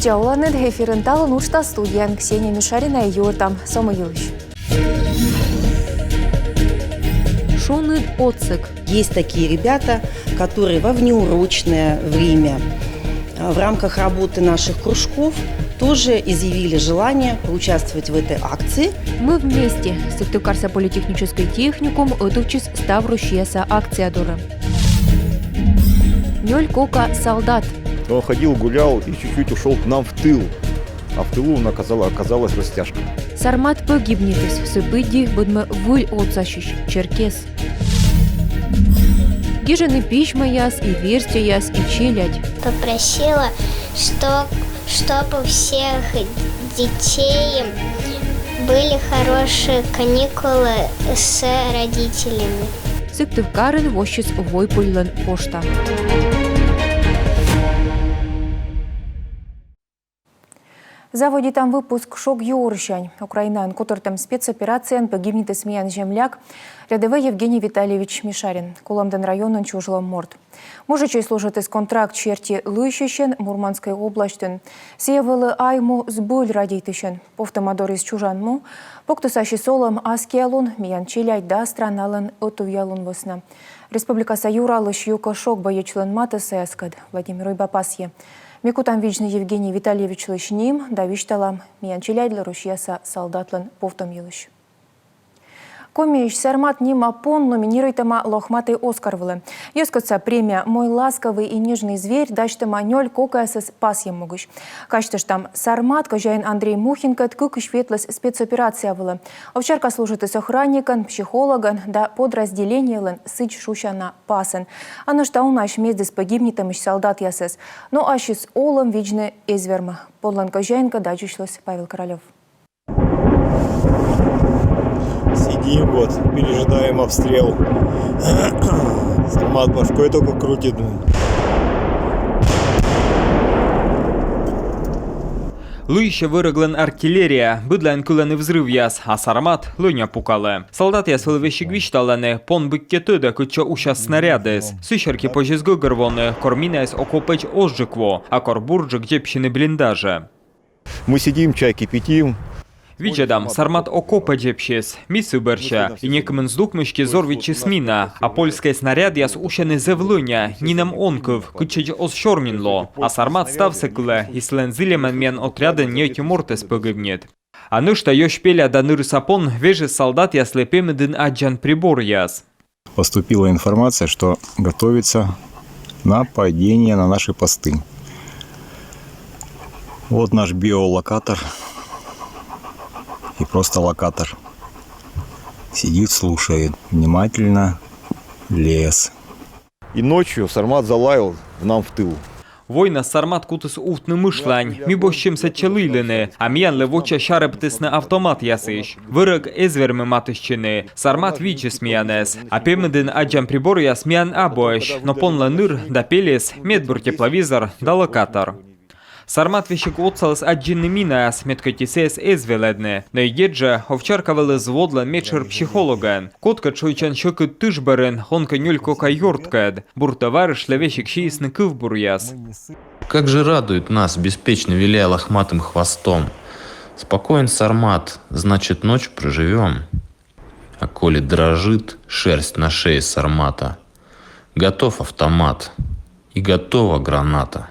Жауlanın эфирін талын ұшта студиян Ксения Мишарина и Юртам Сомаюлыш. Шоны Оцик. Есть такие ребята, которые во внеурочное время в рамках работы наших кружков тоже изъявили желание поучаствовать в этой акции. Мы вместе. Сыктывкарса политехнический техникум Отовчис Ставрущеса акция дора. Нёль Кока солдат. Он ходил, гулял и чуть-чуть ушел к нам в тыл. А в тылу оказалась растяжка. Сармат погибнетес. Сыпыди будем выль отсащищ. Черкес. Гижены письма яс и верстя яс и челядь. Попросила, чтобы у всех детей были хорошие каникулы с родителями. Сыктывкарын вощис войпульлан пошта. Заводи там выпуск «Шок Юрщань». Украинан, которым спецоперациям погибнет смеян земляк, рядовой Евгений Витальевич Мишарин, Куламдан районын чужлом морд. Можучи служить из контракт черти Лыщищен Мурманской областен, сеявалы айму сбуль радитыщен, повтомадор из чужанму, поктусащий солом аскиалун, миян челяй да страналан отувьялун весна. Республика Саюра лыщюка шок боечлен маты сэскад Владимир Уйбапасье. Мекутам вичный Евгений Витальевич Лышним, да вишталам, миян челяй для рушьяса солдатлан повтом елыщ. Комич Сармат Нима Пон номинируйтама лохматый Оскарвылы. Ёскотся премия «Мой ласковый и нежный зверь» дачтама нёль кокаясыз пасьем могущ. Качтыш там Сармат, кожаин Андрей Мухинка, ткык шветлась спецоперация вылы. Овчарка служит из охранникан, психологан, да подразделениялын сыч шущана пасен. Ано что он аж мездес погибнетам ищ солдат ясыз. Но аж из олом виджны изверма. Подлан кожаинка дачушлась Павел Королев. Сидим вот, пережидаем обстрел. Сармат башкой только крутит. Лыще выроглен артиллерия, быдлен кулен взрыв яс, а Сармат лыня пукале. Солдат яс вылвещик вишталене, пон быкке тыда, куча ущас снарядес. Сыщерки пожизгы горвоны, корминес окопеч озжикво, а корбурджик депщины блиндаже. Мы сидим, чай кипятим. Виджедам, Сармат окопа джепшес, миссы берча, и некомен здукмышки зорвичи смина, а польская снаряд яс ушены зевлуня, нинам онков, кучеч осшорминло, а Сармат ставсекле, и слензилемен мен отряда нетю мортес погибнет. А нышта ёшпеля да нырсапон веже солдат яс лепемедын аджан прибор яс. Поступила информация, что готовится нападение на наши посты. Вот наш биолокатор. И просто локатор. Сидит, слушает внимательно лес. И ночью Сармат залаял нам в тыл. Война Сармат кутыс уфтны мышлань, ми бощимся челылены, а миян левоча шарептысны автомат ясыш. Вырык эзвермы матышчины, Сармат вичи смеянес, а пемедын аджам прибор яс миян абоэш, но понла ныр да пелес, медбур тепловизор да локатор. Сармат вещик отцалас аджинны минаяс, меткотисес эзвеледне. Но идеджа овчарка велес водла мечер психологан. Котка чойчан щеки тышберен, онка нюлько кайорткад. Бур товарищ левещик шиисны кывбур яс. Как же радует нас, беспечно виляя лохматым хвостом. Спокоен Сармат, значит ночь проживем. А коли дрожит шерсть на шее Сармата, готов автомат и готова граната.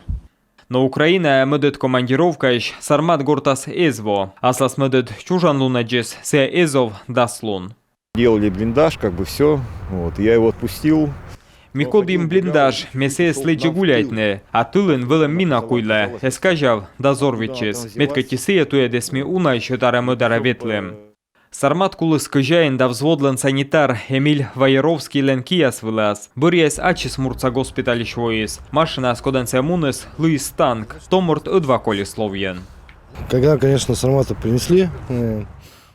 Но Украина медет командировкаиш Сармат гортас эзво, аслас медет чужан лунаджес се эзов даслун. Делали блиндаж, как бы все. Вот, я его отпустил. Микодим блиндаж, месе следжи гуляйтне, а тылын вылым мина куйле, эскажав дозорвичес, меткотисея туедесми уна еще тара медара ветлем. Сармат кулы скажаен да взводлен санитар Эмиль Ваеровский ленкияс вылаз. Бырьяс ачис мурца госпиталищ воис. Машина скоденция мунес Луис танк. Томорт два коли словьен. Когда, конечно, Сармата принесли.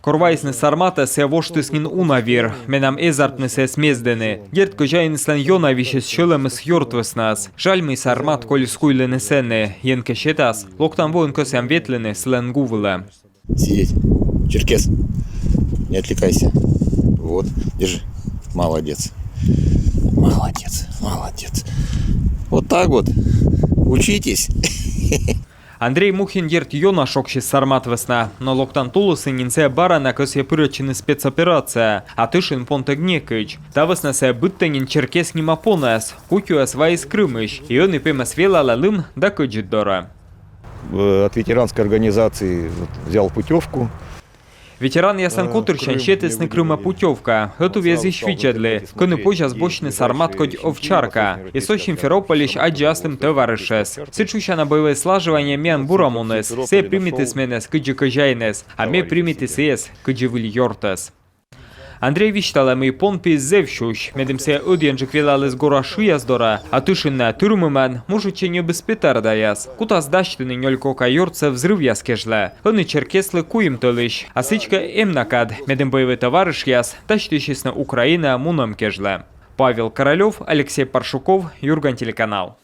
Корвайсны Сармата се воштыснин унавир. Менам эзартны се смездены. Герт кожаин слен йонавище с щелем с йортвеснас. Жальмый Сармат коли скуйлены сенны. Янке щетас. Локтам воин косям ветлены слен гувыле. Сидеть. Черкес. Не отвлекайся. Вот, держи. Молодец. Молодец, молодец. Вот так вот. Учитесь. Андрей Мухин дерт йона шокши сармат весна, но локтан тулусы нинце бара на көс епырычыны спецоперация, а тышин понтегнекыч. Та весна се быттанин черкес нимапонес, кутюэс вайс крымыш, и он и пемес вела лалым да кыджит дора. От ветеранской организации взял путевку. Ветеран ясен кутырчан щетесны Крыма путевка. Эту вези швичедли. Коны позже сбочный сармат коть овчарка. И со Симферополищ аджастым товаришес. Сычуща на боевое слаживание мен бурамунес. Се примитес менес кыджи кыжайнес. А ме примитес ес кыджи вильёртес. Андрей вишталами понпи зевщущ. Медимсе оденжик велалес гора шияздора. А тышинна тюрмымен мужиче не беспетардаяс. Кутас дащтыны нёлько кайорце взрыв яскежле. Они черкеслы куим толыш. А сычка эмнакад. Медим боевой товарищ яс. Тащтыщисна Украина муном кежле. Павел Королёв, Алексей Паршуков, Юрган телеканал.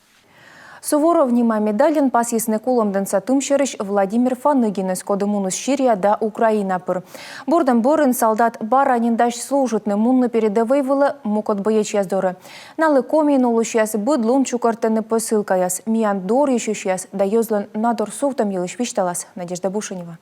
Суворов внима медален пас ясны куломден сатымшерыш Владимир Фаныгин из кодымунус Сирия да Украина пыр. Бордом борын солдат баранин служитны мунны передовой вылы мукот боеч яздоры. Налы комин улыш яс быдлун чукартыны посылка яс. Миян дор ещущ яс да ёзлын надор суфтам елыш вишталас. Надежда Бушинева.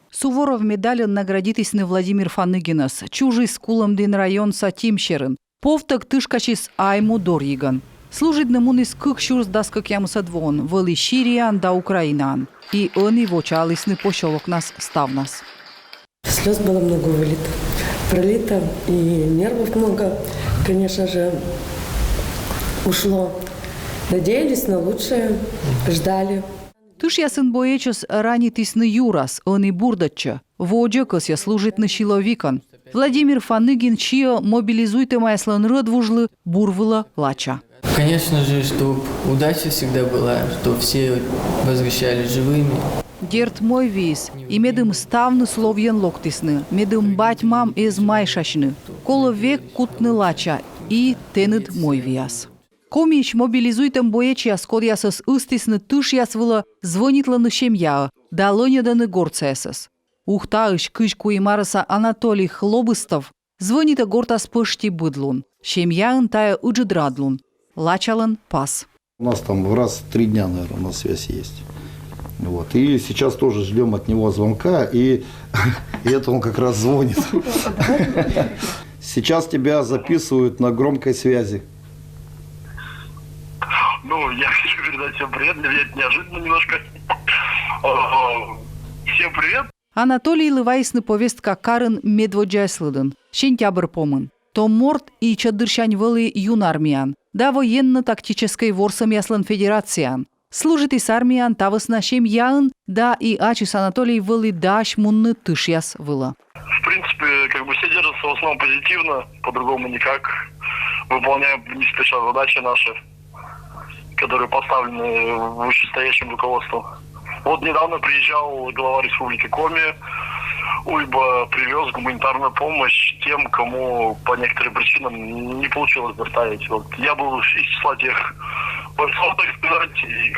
Суворов медален наградитисны Владимир Фаныгинас. Чужий с куломден район сатимшерын. Повтак тышкачис айму дор еган. Служит намунис кык шурс даскак ямусадвон, вали Сириан да Украинан. И они вочалисны пощелок нас ставнас. Слез было много пролито, и нервов много, конечно же, ушло. Надеялись на лучшее, ждали. Тыш ясын боечес ранитисны юрас, они бурдача. Воджекас я служит на силовикан. Владимир Фаныгин чье мобилизуйте майслан рыдвужлы бурвыла лача. Конечно же, чтобы удача всегда была, чтобы все возвращались живыми. Дерт мой виз, и медым ставны словьен локтисны, медым бать мам из майшашны, коло век кутны лача, и тенет мой виаз. Комич мобилизуйтем боечиас, код ясас ыстисны тыш ясвыла звонитланы семья, далоняданы горцесас. Ухтаыш кышку и мараса Анатолий Хлобыстов звонита гортас пышти быдлун, семья тая уджидрадлун. Лачалан пас. У нас там раз в 3 дня, наверное, у нас связь есть. Вот. И сейчас тоже ждем от него звонка, и это он как раз звонит. Сейчас тебя записывают на громкой связи. Ну, я хочу передать всем привет, для меня это неожиданно немножко. Всем привет. Анатолий Лывайсны повестка Карен Медводжайслыдын, сентябрь помын. То морд и чадыршань вылы юнармиян. Да военно-тактической ворсом яслан федерациян. Служит и с армиян тавысна семьян, да и ачис Анатолий вылы даш мунны тыш яс выла. В принципе, как бы все держатся в основном позитивно, по-другому никак. Выполняем не спеша задачи наши, которые поставлены вышестоящим руководством. Вот недавно приезжал глава республики Коми, Ульба привез гуманитарную помощь тем, кому по некоторым причинам не получилось доставить. Вот я был из числа тех бойцов, так сказать, и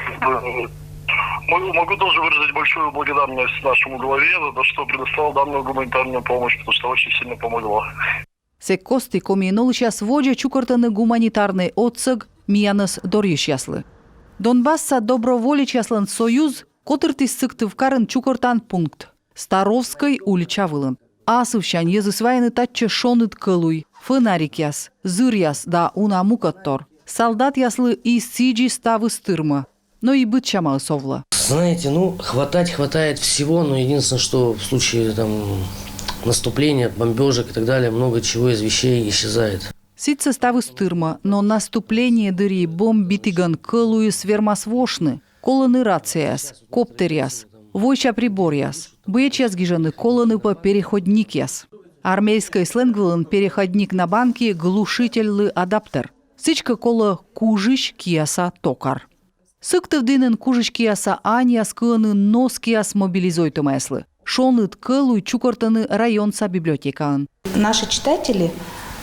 могу тоже выразить большую благодарность нашему главе за то, что предоставил данную гуманитарную помощь, потому что очень сильно помогло. Се кости коминол сейчас водя чукартаны гуманитарный отсыг миянас дориш яслы. Донбасса доброволич яслан союз, котыртис сыктыв карен чукартан пункт. Старовской улича вылын. Асывщан езысвайны татче шоныт кылуй, фонарик яс, зыр яс да унамукаттор. Солдат яслы из сиджи ставы стырма, но и быт чама совла. Знаете, хватает всего, но единственное, что в случае наступления, бомбежек и так далее, много чего из вещей исчезает. Сидца ставы стырма, но наступление дыри бомбитиган кылуи свермасвошны, колоны рацияс, коптеряс, войча приборяс, бычас гижаны колоны по переходник яс. Армейский сленгвылын переходник на банке глушительный адаптер. Сычка коло кужищ кияса токар. Сыктыв дынын кужищ кияса аняс кылыны нос кияс мобилизойты мэслы. Шоныт кылуй чукортаны районца библиотекан. Наши читатели,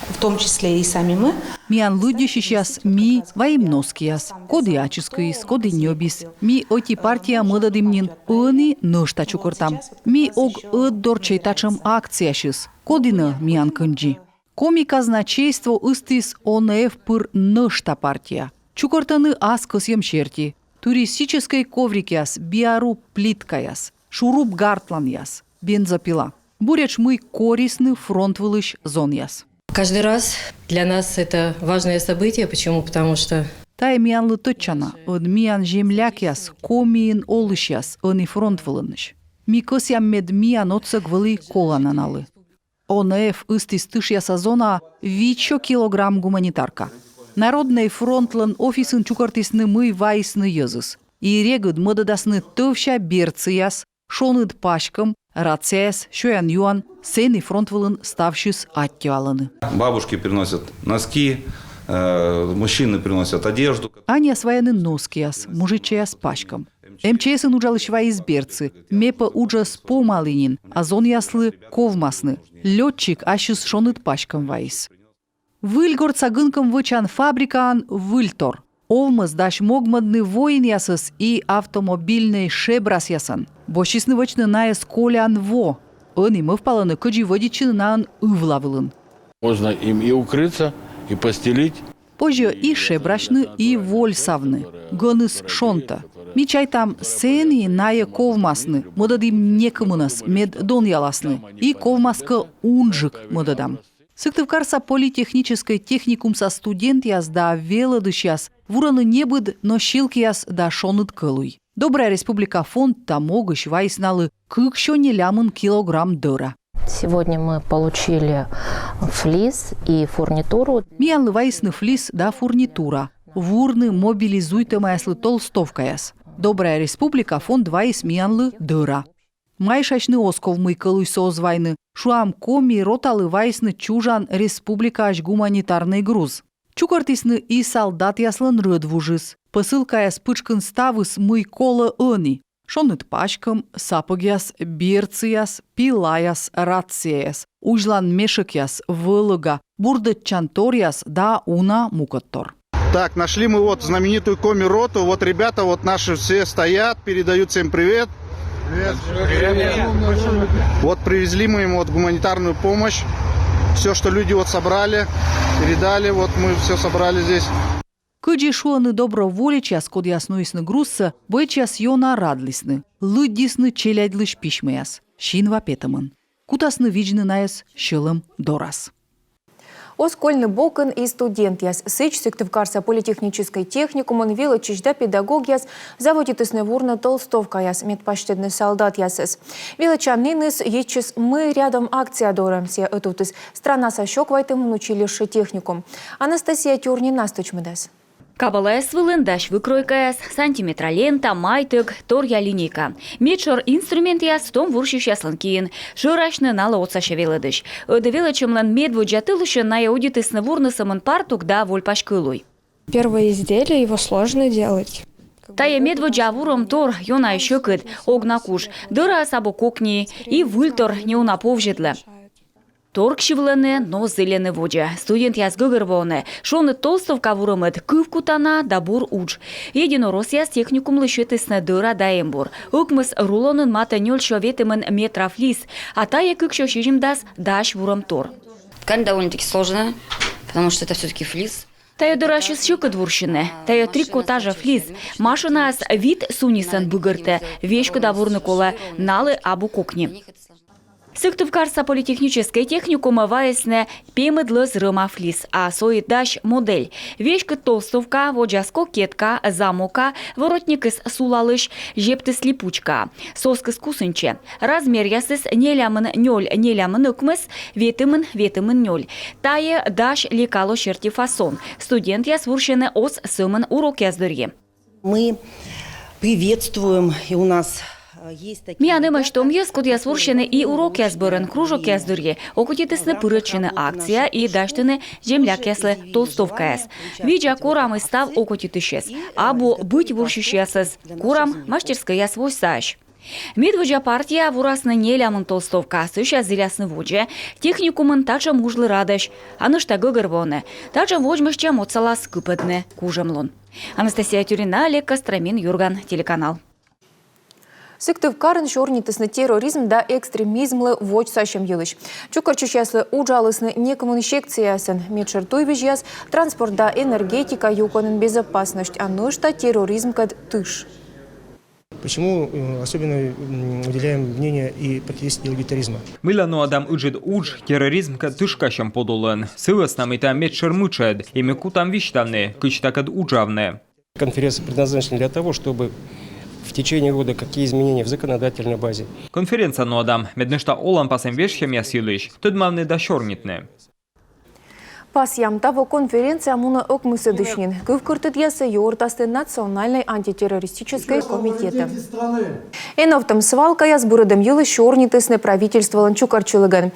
в том числе и сами мы, Миан луди сейчас ми ваим носкияс, коды ачискаис, коды нёбис. Ми оти партия мыдадымнин ыны нышта чукыртам. Ми ог ыддор чейтачым акцияшис, кодыны миан кынджи. Коми казначейство ыстис ОНФ пыр нышта партия. Чукыртаны аскыс емшерти. туристической коврикяс, биару плиткаяс, шуруп гартланьяс, бензопила. Буреч мы корисный фронт вылыш зоньяс. Каждый раз для нас это важное событие. Почему? Потому что Тая мианлы точана, од миан землякяс, комиин олышяс, они фронт вылыныш. Микосям мед миан отсак вылы колананалы. ОНФ истис тышьяса зона вичо килограмм гуманитарка. Народный фронтлан офисын чукартисны мы вайсны езыс. И регуд модадасны төвща берцияс, шоныд пашкам, рацияс, шоян юан, сены фронтвылын ставшис аттюаланы. Бабушки приносят носки, мужчины приносят одежду. Они освоены носкияс, мужичаяс пашкам. МЧСын уджалышва из берцы, мепа уджас помалинин, а зон яслы ковмасны. Летчик ащус шоныд пашкам вайс. Выльгор цагынкам вычан фабрикан выльтор. Овмыз даш могмадны воин ясыс и автомобильный шебрас ясан. Бошисны вычны наес колян во. Они мы впаланы кыджи водичины наан ывлавылын. Можно им и укрыться, и постелить. Позже и шебрашны, и вольсавны. Гоныс шонта. Мичай там сени нае ковмасны. Модадим некомынас мед доньяласны. И ковмаска унжик модадам. Сыктывкарса политехнической техникум со студент яс да велодыш яс. Вураны не быд, но щилки яс да шоныт кылуй. Добрая республика фонд тамогыш вайсналы кыкшо не лямын килограмм дыра. Сегодня мы получили флис и фурнитуру. Мианлы вайсны флис да фурнитура. Вурны мобилизуйте маяслы толстовкаяс. Добрая республика фонд вайс мианлы дыра. Майшачны осков мы кылуй созвайны. Шуам коми роталы вайсны чужан республика аж гуманитарный груз. Чукартисны и солдат яслын рыдвужис. Посылкая спычкын ставыс мы кола они. Шоныт пашкам, сапогяс, берцияс, пилаяс, рацияс. Ужлан мешекяс, вылыга, бурдат чанторяс, да уна мукаттор. Так, нашли мы вот знаменитую коми-роту. Вот ребята вот наши все стоят, передают всем привет. Привет. Вот привезли мы им вот гуманитарную помощь. Все, что люди вот собрали, передали. Вот мы все собрали здесь. Кыджи шуаны доброволичас, код яснуисны грузса, бойчас йона радлисны. Лыддисны челядлыш пишмеяс. Шин вапетамын. Кутасны вижны наес шылым дорас. Оскольный бокон и студент яс сыч Сыктывкарса политехнической техникумын вилы чижда педагог яс заводит вурна толстовка яс медпаштедный солдат ясыс. Вилы чанныныс ечес мы рядом акция дорамся этутыс страна сощок вайтым училище техникум. Анастасия Тюрнина стучмыдас. Кабалайс вылындаш выкройкаяс, сантиметра лента, майтык, торья линейка. Медшор инструмент яс том вуршиш яслан киен. Шырашны налы отсаша велыдыш. Ödevела чымлан медву джатылышы на яудитысны вурнысымын партук да вольпашкылуй. Первое изделие, его сложно делать. Тая медву джавуром тор, йона еще кыд, огнакуш, дыра сабо кокни и выльтор не унаповжедлы. Торг шивлене, но зелене воджа. Студент яс гыгырвоне. Шоны толстовка вурымыд кыв кутана да бур уч. Единорос яс техникум лышетысны дыра да эмбур. Укмыс рулонын мата нёль шоветымын метров лис. А тая кыкшо шижимдас даш вурым тор. Ткань довольно-таки сложная, потому что это все-таки флис. Тая дырашыс шыкы дворщины. Тая трикотажа флис. Машинас вид сунисан быгырты. Вешка да вурны кола налы абу кокни. Сыктывкарса политехнической техникума ваясне пемыдлы зрыма флис, а соидаш модель. Вешка толстовка, воджаско кетка, замока, воротник из сулалыш, жептыс липучка. Соскыс кусынче. Размер ясыс нелямын нёль, нелямын ыкмыс, ветымын нёль. Тае даш лекало черти фасон. Студент яс вуршены ос сымын урок яздырье. Мы приветствуем, и у нас... Мианыма штом яс, код яс вуршены и урок язбырын, кружок яздырье, окутитысны пырычыны акция и даштыны земляк яслы толстовка яс. Видя курам и став окутитышес, або быть вуршиш ясыз, курам мастерская яс войсаш. Медводжа партия вурасны нелямын толстовка, сыша зелясны воджа, техникумын также мужлы радаш, анышта гыгырвоны, также воджмышча моцалас кыпыдны кужамлон. Анастасия Тюрина, Олег Костромин, Юрган, телеканал. Сыктыв карын шорнитысны терроризм да экстремизмлы воч сащем елыш. Чукарчущаслы ужалысны некоммунишекциясын медшер туйвижяс, транспорт да энергетика юконын безопасность, а нышта терроризм кад тыш. Почему особенно уделяем внимание и противодействию терроризма? Милану адам уджид удж терроризм кад тышкащем подолын. Сываснам ита медшер мычед, и мекутам виштавны, кычта кад уджавны. Конференция предназначена для того, чтобы в течение года какие изменения в законодательной базе. Конференция ну адам меднышта олам пасем вешхем ясилыш, тут мавны да шорнитны. Пас ямтаво конференция муна окмысы дышнин. Кывкыртыт ясы юртасты национальной антитеррористической комитеты. Эновтом свалка яс бурыдым елы шорнитысны правительстволан чукарчылыгын.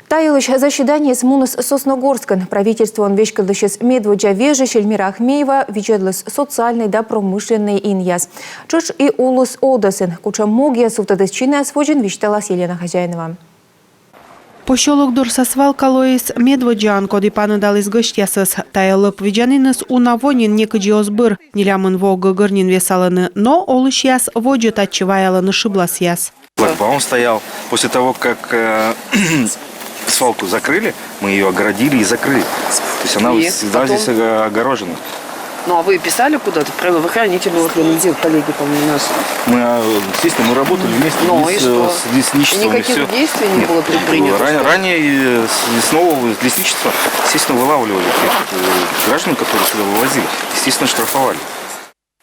Таилыш заседание с мунус Сосногорскан. Правительство он вешкалдышес Медводжа Вежиш Эльмира Ахмеева вечедлыс социальный да промышленный иньяс. Чуш и улус Одасен. Куча могия суфтадысчина свожен вишталас Елена Хозяинова. Пощолок дурса свалка Лоис Медводжан, коди панадалис гыштясыз. Таялып виджаниныз унавонин некыджи озбыр. Нелямын вога гырнин весаланы, но олыш яс воджет отчеваяланы шиблас яс. Он стоял после того, как свалку закрыли, мы ее огородили и закрыли. То есть она всегда здесь огорожена. Ну а вы писали куда-то? Правоохранительные органы, где коллеги, по-моему, наши? Мы, естественно, мы работали вместе с лесничеством. Никаких действий не было предпринято? Ранее лесного лесничества, естественно, вылавливали тех граждан, которые сюда вывозили. Естественно, штрафовали.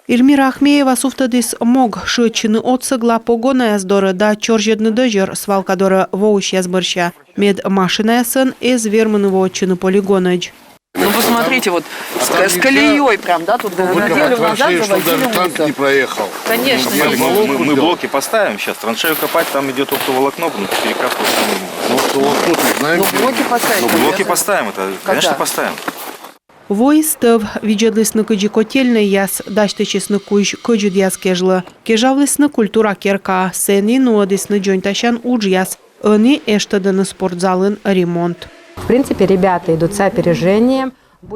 Эльмира Ахмеева суфтадис мог шычыны отсыгла погоная здоры да чоржедны дожер свалка дора воуш язбырща. Мед машина сын из верманы вотчыны полигоныч. Ну посмотрите, вот с колеей прям, да, тут неделю назад завозили мусор. Не проехал. Конечно. Мы блоки поставим сейчас, траншею копать, там идет оптоволокно, перекапывать. Ну блоки поставим. Ну блоки поставим, это, конечно, поставим. Воистов виджедлисны кыджи котельный яс, даштычисны куж кыджуд яс кежлы. Кежавлисны культура керка, сени нуадисны джонтащан удж яс. Они эштадыны спортзалын ремонт. В принципе, ребята идут с опережением.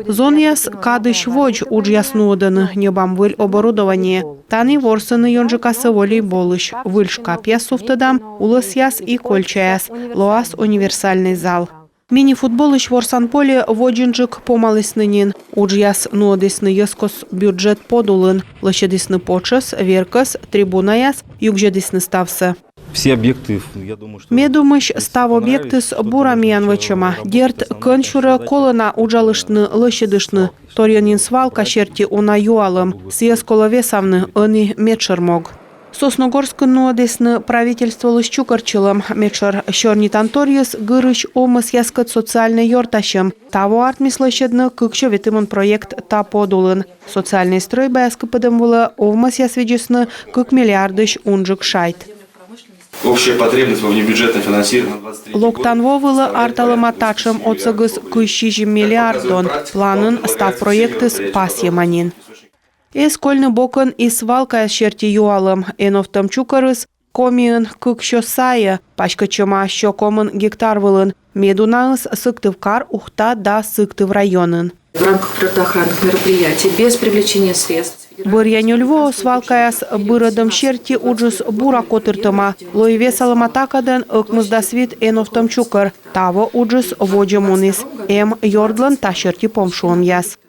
Зон яс кадыш водж удж яс нуадыны небам выль оборудование. Тани ворсыны йонжикасы волейболыш. Выль шкап яс суфтадам, улыс яс и кольча яс. Лоас универсальный зал. Мини-футболыш ворсан поле воджинджик помалыснынин. Уджяс нуадысны ескос бюджет подулын. Лощадысны почес, веркас, трибуна яс, югжадысны ставсы. Все объекты, я думаю, что... Медумыш став объекты с бурамьянвычыма. Дерт кынчуры колына уджалышны лощадышны. Торьянин свалка черти уна юалым. Съескола весавны, они медшер мог. Сосногорск нуадесны правительство лыщукарчылым. Медшер щорнит анторьес гырыш омыс яскат социальный йортащым. Таво артмислощедны кыкчо ветымын проект та подулын. Социальный строй баяскапыдым вылы овмыс ясведжесны кык миллиардыш унжик шайт. Общая потребность во внебюджетном финансировании на 23 год. Локтанво вылы арталым атачым оцыгыс кыщижи миллиардон. Планын став проектыс пас еманин. Эскольны бокон и свалка щерти юалым. Эновтам чукарыс комиын кыкшо сая. Пачкачыма щокомын гектар вылын. Медунаыс Сыктывкар ухта да Сыктыв районын. В рамках природоохранных мероприятий без привлечения средств. Бырьянюльво свалкаяс бырыдым щерти уджус бура котыртыма. Лой весалым атакадан ыкмыздасвит эновтам чукар. Таво уджус воджемунис. Йордлан та щерти помшуым яс.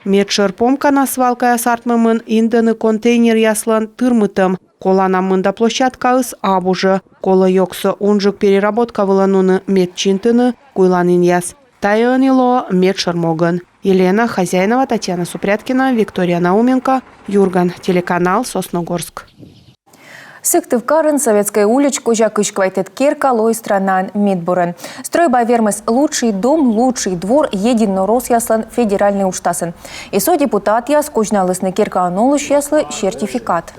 Медшер помкана свалкая сартмымын индыны контейнер яслан тырмытым. Колана мында площадка ыс абужы. Кола йоксы унжик переработка вылануны медчинтыны куйланин яс. Тайынило медшер могын. Елена Хозяинова, Татьяна Супряткина, Виктория Науменко, Юрган, телеканал Сосногорск. Сыктывкарын советская уличка жакыш квайтет керка лой странан Мидбурен. Стройба вермес лучший дом, лучший двор, единорос яслан федеральный уштасын. ИСО депутат яс кужналысны керка анолыш яслы сертификат.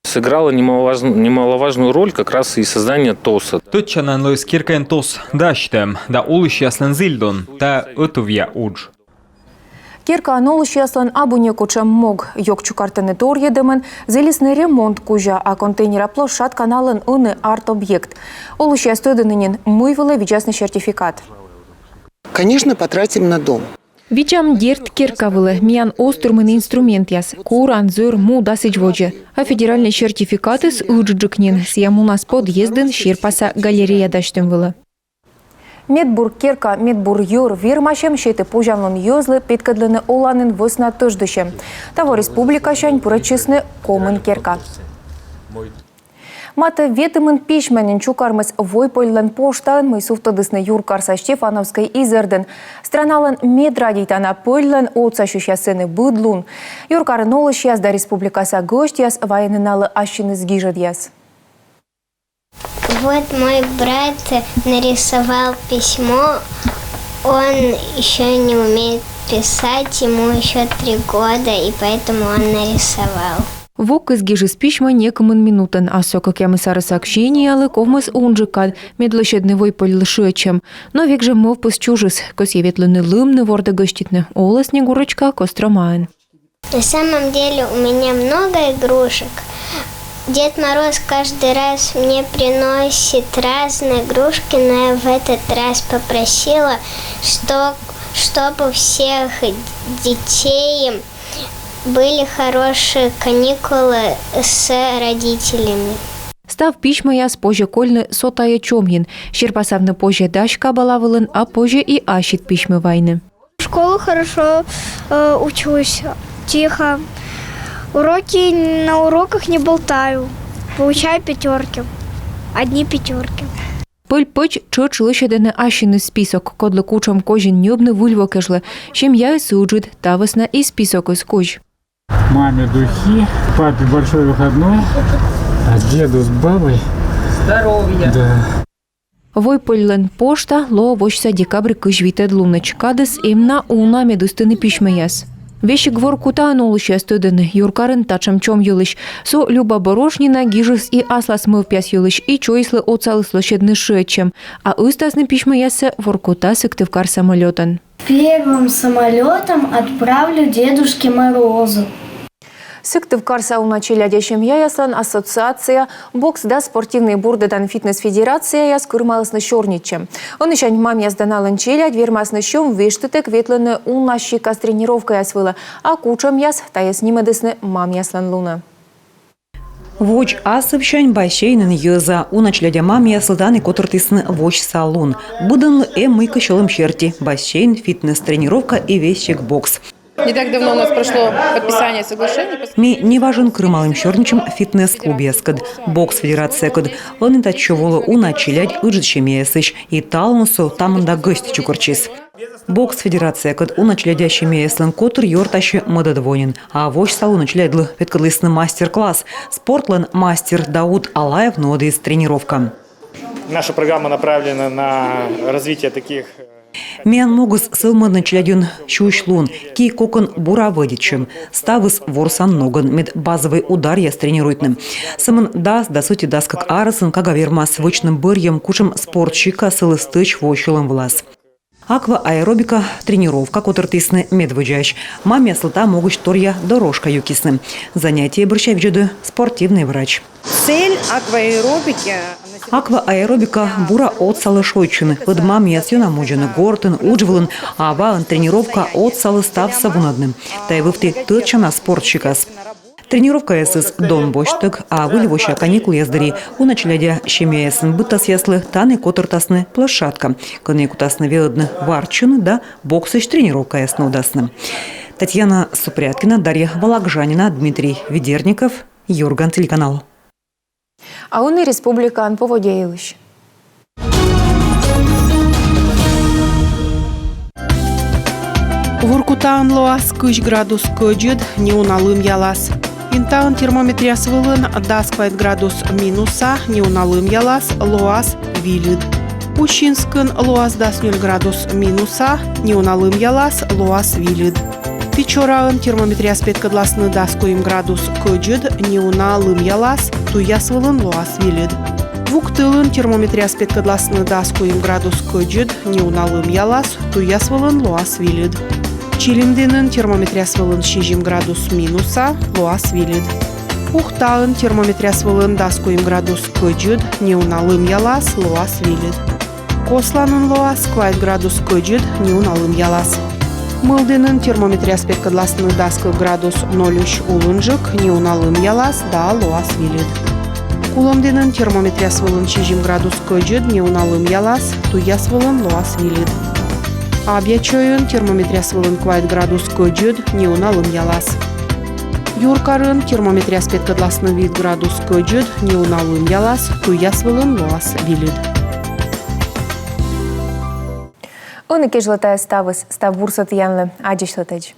Сыграла немаловажную роль как раз и создание ТОСа. Тотчанан лойс киркен ТОС даштем, да улыш яслан зильдон, та отувья удж. Керка анолыш яслан абуне кучам мог. Йок чукартыны тор едемен, зелесный ремонт кужа, а контейнера площадь каналын ыны арт-объект. Олыш ястыдынынен мыйвылы видясный сертификат. Конечно, потратим на дом. Вичам дерт керкавылы, миян остурмын инструмент яс, куран, зыр, му дасыч воджи. А федеральный сертификаты с уджджикнин, сиямунас подъездын шерпаса галерея даштым вылы. Медбур керка, медбур юр, вирмашем шеты пужанлын йозлы, петкадлыны оланын высна тождышем. Того республика шань пурачысны комын керка. Маты ветымын пишменен чукармыз войпойлын поштан мы суфтадысны юркарса Штефановской изерден. Страналын медрадитана пойлын отсащущасыны быдлун. Юркарын олыш язда республикаса гость яс военналы ащины сгижет яс. Вот мой брат нарисовал письмо. Он еще не умеет писать, ему еще 3 года, и поэтому он нарисовал. Вок изгижи с письма некомын минутен, а все как я мы сары сообщения, але ковмыс унжикад, медлощедный войполь лшечем. Но век же мов пус чужис, кос еветлыны лымны ворда гоститны, ола снегурочка костромаен. На самом деле у меня много игрушек. Дед Мороз каждый раз мне приносит разные игрушки, но я в этот раз попросила, чтобы у всех детей были хорошие каникулы с родителями. Став письма я позже кольны сотая чомгин, щерпасавны позже дашка балавылын, а позже и ащит письмы войны. В школу хорошо учусь, тихо. На уроках не болтаю, получаю 5. Одни 5. Пыль-пыч чоч лишедене ащины список, кодлы кучам кожин нёбны вульвокежлы, чем я и суджит, тавысна и список из кож. Маме духи, папе большой выходной, а деду с бабой здоровья. Да. Войпольлен пошта ло 8 декабрь кыжвитед луныч, кадыс имна уна медустыны пишмеяс. Вещи гвор кутан улыща стыдыны, юркарын тачам чом юлыш. Со Люба Борошнина гижыс и аслас мыв пяс юлыш, и чойслы оцалыслы шедны шечем. А устасны пишмеясы воркута сыктывкар самолетан. Первым самолетом отправлю Дедушке Морозу. Сыктывкар сауна челядящим яяслан ассоциация бокс да спортивный бурдадан фитнес федерация яс кырмалысны шорничем. Он еще мам язданалын челядь вермасны щом вештытек ветлыны унащи кас тренировка ясвыла, а кучам яс таяс нимедысны мам яслан луна. Воч асыпшань бассейнын йыза уначлядя мам ясылданы котыртысны воч салон. Буданлы мыйка щелым черти, бассейн, фитнес, тренировка и вещик бокс. Не так давно у нас прошло подписание соглашений. Ми не важен крымалым черничем фитнес-клубе скад, бокс федерация кад, он это чуволо уначилять уджичемесыч и талмусу тамында гость чукурчис. Бокс федерация кад уначлядящий меслен котыр йортащи мададвонин, а воч салу начлядлы веткадлысны мастер-класс, спортлен мастер Дауд Алаев нодис тренировка. Наша программа направлена на развитие таких... Мен могус сылманы челядюн щучлун, ки кокон бура выдичем, ставыс ворсан ноган, мед базовый удар я тренируйтным. Самын дас, да сути дас как арысын, кага верма с вычным бырьем, кушем спортчика сылыстыч вощулым влас. Аква-аэробика тренировка, котыр тысны медвыджащ. Маме слыта могуч торья дорожка юкисны. Занятие брыща вжеды спортивный врач. Цель акваэробики... Аква-аэробика бура от салы шойчыны. Выдмам ясюна муджаны гортын, уджвылын, а валын тренировка от салы став савунадным. Тайвывты тычана спортчикас. Тренировка ясыз дон боштык, а вылевоща каникул яздари уначалядя щемяясын бытас яслы таны котыртасны площадка. Кыны кутасны велыдны варчыны да боксыч тренировка ясны удасны. Татьяна Супряткина, Дарья Вологжанина, Дмитрий Ведерников, Юрган, телеканал. А он и республикан поводейлыш. Воркутаан лоас 5 градус көджет, не уналым ялас. Интаан термометрия свылын 10 градус минуса, не уналым ялас, лоас вилид. Ущинскын лоас 10 градус минуса, не уналым ялас, лоас вилид. Печораан термометрия спеткадласны 10 градус көджет, не уналым ялас, туя свылын лоас вилид. Вуктылын термометрия спеткадласны 10 градус көджет, не уналым ялас, туя свылын лоас вилид. Чилимденын термометрия свылын 6 градус минуса, лоас вилид. Ухтаын термометрия свылын 10 градус көджет, не уналым ялас, лоас вилид. Косланын лоас 2 градус көджет, не уналым ялас. Мылдынын термометрия спеккадласны даскы градус 0,3 улынжык, неуналым ялас да луас вилит. Куломдынын термометрия свылын 6 градус көжөд, неуналым ялас, туя свылын луас вилит. Абьячойын термометрия свылын квайт градус көжөд, неуналым ялас. Юркарын термометрия спеккадласны вид градус көжөд, неуналым ялас, туя свылын луас вилит. Оны кежлатая ставыс, став бурсат янлы, адишлатыч.